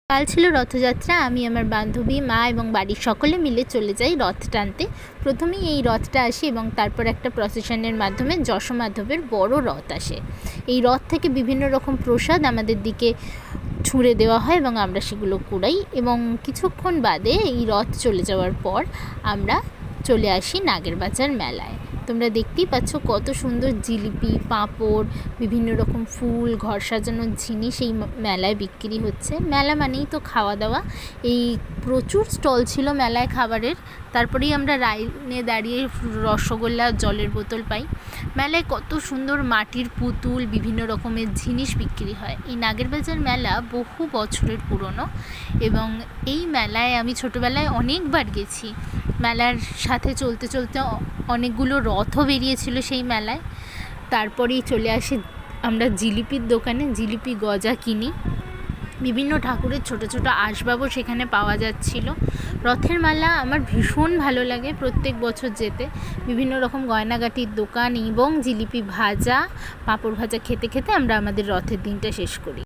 কাল ছিল রথযাত্রা। আমি আমার বান্ধবী, মা এবং বাড়ির সকলে মিলে চলে যাই রথ টানতে। প্রথমেই এই রথটা আসে এবং তারপর একটা প্রসেশনের মাধ্যমে যশোমাধবের বড় রথ আসে। এই রথ থেকে বিভিন্ন রকম প্রসাদ আমাদের দিকে ছুঁড়ে দেওয়া হয় এবং আমরা সেগুলো কুড়াই, এবং কিছুক্ষণ বাদে এই রথ চলে যাওয়ার পর আমরা চলে আসি নাগেরবাজার মেলায়। তোমরা দেখতেই পাচ্ছ কত সুন্দর জিলিপি, পাঁপড়, বিভিন্ন রকম ফুল, ঘর সাজানোর জিনিস এই মেলায় বিক্রি হচ্ছে। মেলা মানেই তো খাওয়া দাওয়া। এই প্রচুর স্টল ছিল মেলায় খাবারের। তারপরেই আমরা লাইনে দাঁড়িয়ে রসগোল্লা, জলের বোতল পাই। মেলায় কত সুন্দর মাটির পুতুল, বিভিন্ন রকমের জিনিস বিক্রি হয়। এই নাগেরবাজার মেলা বহু বছরের পুরনো, এবং এই মেলায় আমি ছোটোবেলায় অনেকবার গেছি। মেলার সাথে চলতে চলতে অনেকগুলো রথও বেরিয়েছিল সেই মেলায়। তারপরেই চলে আসি আমরা জিলিপির দোকানে, জিলিপি গজা কিনি। বিভিন্ন ঠাকুরের ছোট ছোট আসবাবও সেখানে পাওয়া যাচ্ছিল। রথের মেলা আমার ভীষণ ভালো লাগে প্রত্যেক বছর যেতে। বিভিন্ন রকম গয়নাগাটির দোকান এবং জিলিপি ভাজা, পাঁপড় ভাজা খেতে খেতে আমরা আমাদের রথের দিনটা শেষ করি।